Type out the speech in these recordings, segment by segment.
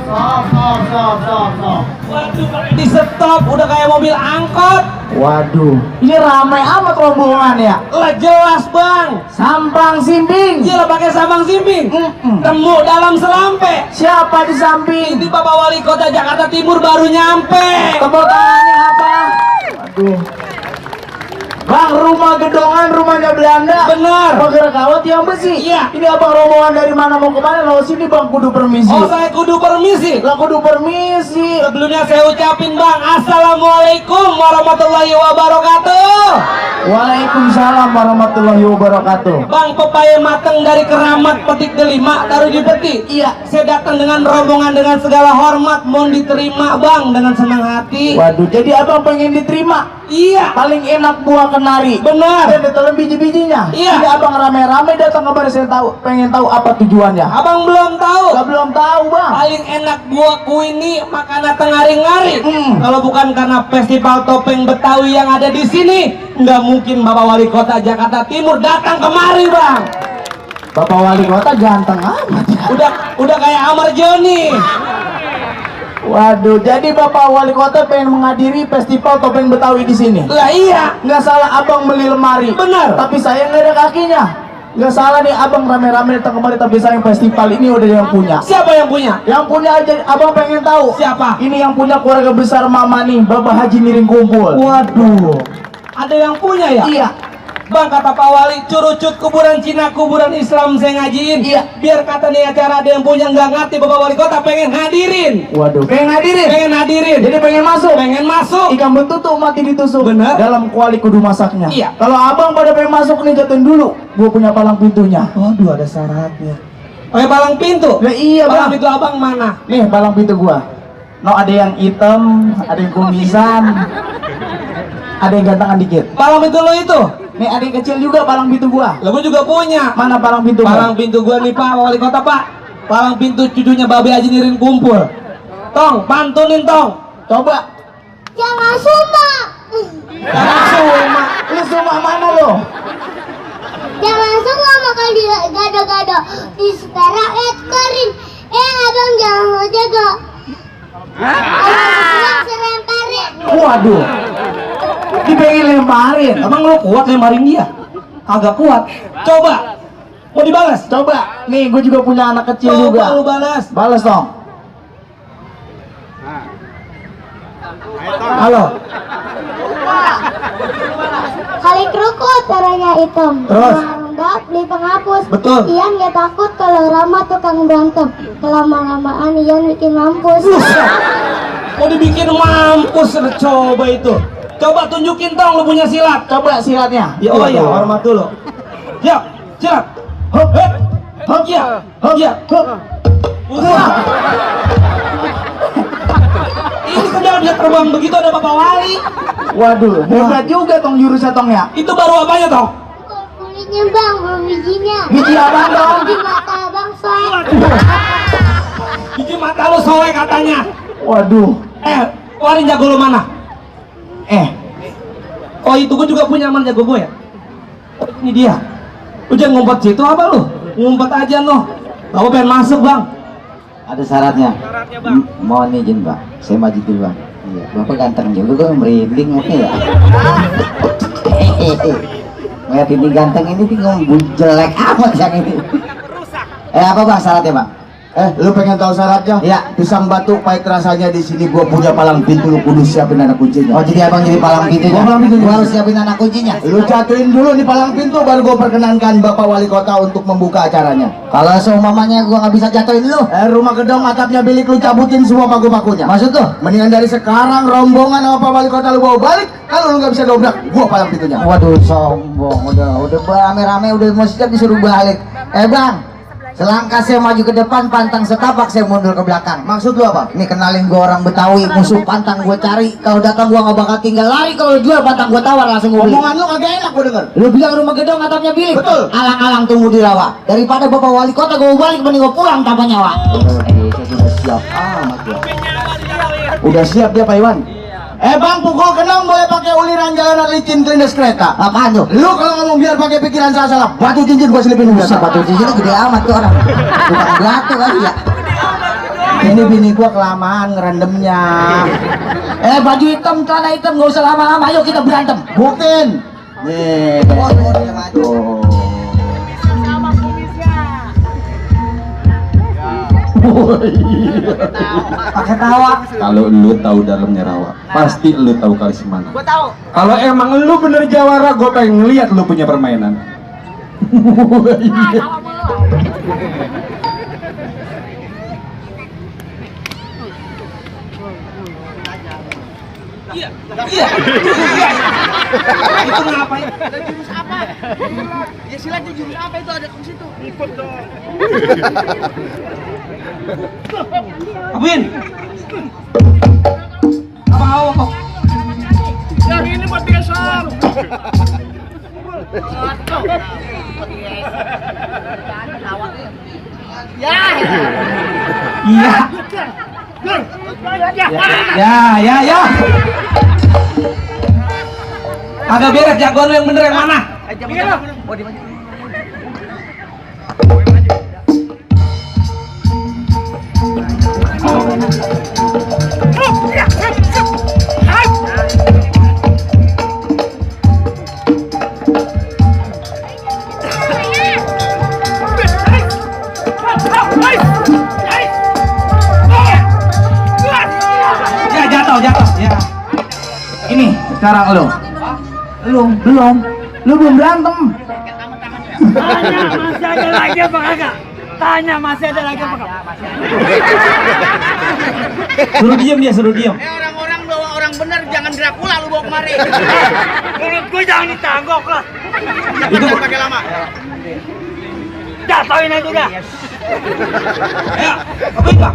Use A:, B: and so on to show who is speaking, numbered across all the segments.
A: Stop.
B: Waduh, di stop udah kayak mobil angkot.
A: Waduh, ini ramai amat rombongan ya.
B: Lah jelas bang.
A: Sampang Simping.
B: Gila pakai sambang simping. Temu dalam selampe.
A: Siapa di samping?
B: Ini Bapak Wali Kota Jakarta Timur baru nyampe.
A: Tepuk tangannya apa? Aduh. Bang, rumah gedongan, rumahnya Belanda.
B: Benar.
A: Pagar kawat yang besi.
B: Iya.
A: Ini abang rombongan dari mana mau kemana? Lalu sini bang, kudu permisi.
B: Oh saya kudu permisi.
A: Lah kudu permisi.
B: Sebelumnya saya ucapin bang, Assalamualaikum warahmatullahi wabarakatuh.
A: Waalaikumsalam warahmatullahi wabarakatuh.
B: Bang, pepaya mateng dari Keramat petik delima taruh di peti.
A: Iya.
B: Saya datang dengan rombongan dengan segala hormat, mohon diterima bang dengan senang hati.
A: Waduh, jadi abang pengen diterima.
B: Iya.
A: Paling enak buah kenari.
B: Benar.
A: Dan ditelan biji-bijinya.
B: Iya.
A: Jadi abang rame-rame datang kemari, saya tahu, pengen tahu apa tujuannya.
B: Abang belum tahu.
A: Belum tahu bang.
B: Paling enak buah kuini makanan tengari-ngari. Kalau bukan karena festival topeng Betawi yang ada di sini, nggak mungkin Bapak Wali Kota Jakarta Timur datang kemari bang.
A: Bapak Wali Kota ganteng amat ya.
B: Udah kayak Amar Joni.
A: Waduh, jadi Bapak Wali Kota pengen menghadiri festival topeng Betawi di sini.
B: Lah iya.
A: Nggak salah abang beli lemari.
B: Benar.
A: Tapi saya nggak ada kakinya. Nggak salah nih abang rame-rame datang kemari, tapi sayang festival ini udah yang punya.
B: Siapa yang punya?
A: Yang punya aja abang pengen tahu.
B: Siapa?
A: Ini yang punya keluarga besar mama nih, Bapak Haji Niring Kumpul.
B: Waduh. Ada yang punya ya?
A: Iya.
B: Bang, kata Pak Wali, curucut kuburan Cina, kuburan Islam saya ngajiin.
A: Iya.
B: Biar kata nih acara ada yang punya nggak ngerti, Bapak Wali Kota pengen hadirin.
A: Waduh, pengen hadirin.
B: Pengen hadirin.
A: Jadi pengen masuk.
B: Pengen masuk.
A: Ikan betutu mati ditusuk.
B: Bener.
A: Dalam kuali kudu masaknya.
B: Iya.
A: Kalau abang pada pengen masuk nih, jatuhin dulu. Gua punya palang pintunya.
B: Waduh, ada syaratnya. Pakai palang pintu.
A: Ya iya
B: Palang
A: bang.
B: pintu abang mana?
A: Nih palang pintu gua. No, ada yang hitam, ada yang kumisan, ada yang gantangan dikit.
B: Palang pintu lo itu?
A: Nih ada yang kecil juga palang pintu gua.
B: Lo juga punya.
A: Mana palang pintu gua?
B: Palang pintu gua nih Pak Wali Kota Pak. Palang pintu cucunya Babe Haji Nirin Kumpul. Tong, pantunin Tong.
A: Coba.
C: Jangan suma.
B: Jangan suma.
A: Lu semua mana lo?
C: Jangan suma makan di gado-gado. Di sekarang karin. Abang jangan jaga. Abang seremparin.
A: Waduh. Dipengen lemparin.
B: Emang lo kuat lemparin dia? Agak kuat. Coba. Mau dibalas?
A: Coba. Nih gue juga punya anak kecil
B: Coba
A: juga.
B: lu balas.
A: Balas dong.
B: Halo.
C: Kali kerukut caranya hitam.
B: Terus?
C: Enggak beli penghapus.
B: Betul.
C: Ian gak takut kalau Rama tukang berantem. Kelama-lamaan Ian bikin mampus.
B: Mau dibikin mampus. Coba itu. Coba tunjukin Tong lu punya silat.
A: Coba silatnya.
B: Ya, oh iya, hormat dulu. Ya, silat. Hop, hop, hop, ya, hop, ya, hop. Wah. Ini kendala bisa terbang begitu ada Bapak Wali.
A: Waduh, hebat juga Tong jurusnya Tong ya.
B: Itu baru apanya Tong?
C: Kulitnya bang, belum bijinya.
A: Biji abang dong.
C: Di mata bang soek.
B: Biji mata lu soek katanya.
A: Waduh.
B: Wali jago lu mana? Oh itu gue juga punya aman jago gue ya. Ini dia. Lu jangan ngumpet situ apa lu? Ngumpet aja noh. Bapak pengen masuk bang.
D: Ada syaratnya. Mohon izin Pak, saya maju dulu Bang. Iya, Bapak ganteng juga, gue merinding apa ya? Ngeliat ini ganteng ini ngomong jelek amat yang ini. Apa Bang syaratnya Bang?
A: Lu pengen tahu syaratnya?
D: Iya.
A: Pisang batu pahit rasanya di sini gua punya palang pintu, lu kudu siapin anak kuncinya.
D: Oh jadi Abang jadi palang pintunya?
A: Palang pintunya.
D: Gua harus siapin anak kuncinya?
A: Lu jatuhin dulu nih palang pintu baru gua perkenankan Bapak Wali Kota untuk membuka acaranya.
D: Kalau seumamanya gua nggak bisa jatuhin lu?
A: Rumah gedong atapnya bilik lu cabutin semua paku-pakunya.
D: Maksud tuh?
A: Mendingan dari sekarang rombongan sama Pak Wali Kota lu bawa balik. Kalau lu nggak bisa dobrak, gua palang pintunya.
D: Waduh sombong, udah rame-rame udah mau siap disuruh balik. Bang, selangkah saya maju ke depan, pantang setapak saya mundur ke belakang.
A: Maksud lu apa?
D: Ini kenalin gue orang Betawi, musuh pantang gue cari. Kalau datang gue nggak bakal tinggal lari, kalau jual pantang gue tawar langsung gue beli.
A: Omongan lu kagak enak gua denger.
D: Lu bilang rumah gedong atapnya bilik.
A: Betul.
D: Alang-alang tunggu di rawa. Daripada Bapak Wali Kota gue balik, mending gue pulang tanpa nyawa.
A: Saya sudah siap amat ya. Udah siap dia Pak Iwan. Bang, pukul kenong boleh pakai uliran jalanan licin kelindes kereta.
D: Apaan tuh?
A: Lu kalau ngomong biar pakai pikiran salah-salah, batu cincin gua selipin udah.
D: Buset, batu cincin gede amat tuh orang. Bukan batu kali ya.
A: Ini bini gua kelamaan ngerendamnya.
D: Baju hitam, celana hitam, nggak usah lama-lama. Ayo kita berantem.
A: Buktiin. Nih. Tuh.
B: Pakai tawa.
E: Kalau lu tahu dalamnya rawa, pasti lu tahu kali semana.
F: Gua tahu.
E: Kalau emang lu bener jawara, gue pengen ngeliat lu punya permainan.
B: Itu ngapain?
F: Ada jurus apa? Ya silatnya jurus apa itu ada di situ? Ikut dong.
B: Abin. Apa?
F: Yang ini buat besar. Ya.
B: Iya. Ya. Agak beres jagoan lu yang bener yang mana? Ya jatuh. Ya. Ini sekarang lu. Lu belum berantem.
F: Tanya masih ada lagi apa kagak?
B: Suruh diem.
F: Orang-orang bawa orang bener, jangan Dracula lu bawa kemari. Menurut gue jangan ditanggok lah.
B: Itu
F: Jangan pakai lama. Jatuhin aja udah.
B: Ayo, apa itu?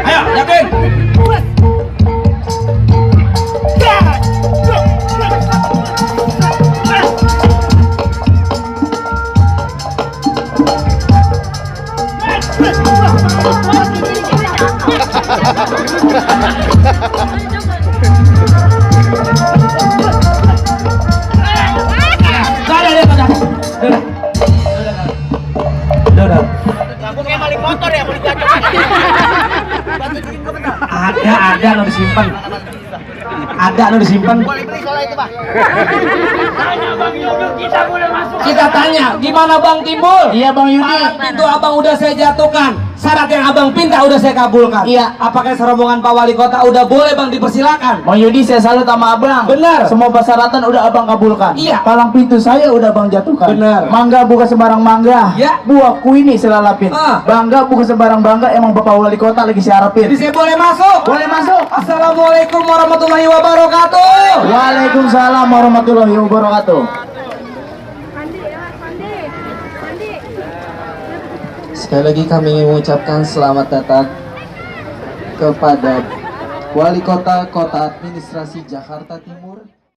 B: Ayo, yakin. Udah.
F: Aku kayak maling motor ya, mau dijatuh.
B: Ada lo disimpan.
F: Boleh beli soalnya itu, Pak.
B: Kita tanya, gimana Bang Timbul?
D: Iya Bang Yudi.
B: Palang pintu abang udah saya jatuhkan. Syarat yang abang pinta udah saya kabulkan.
D: Iya.
B: Apakah serombongan Pak Wali Kota udah boleh Bang dipersilakan?
D: Bang Yudi, saya salut sama abang.
B: Benar.
D: Semua persyaratan udah abang kabulkan.
B: Iya.
D: Palang pintu saya udah abang jatuhkan.
B: Benar.
D: Mangga bukan sembarang mangga.
B: Ya.
D: Buah kuini selalapin. Bangga bukan sembarang bangga. Emang Bapak Wali Kota lagi siarapin.
B: Jadi saya boleh masuk?
D: Boleh masuk.
B: Assalamualaikum warahmatullahi wabarakatuh.
D: Waalaikumsalam warahmatullahi wabarakatuh.
G: Sekali lagi kami mengucapkan selamat datang kepada Wali Kota Kota Administrasi Jakarta Timur.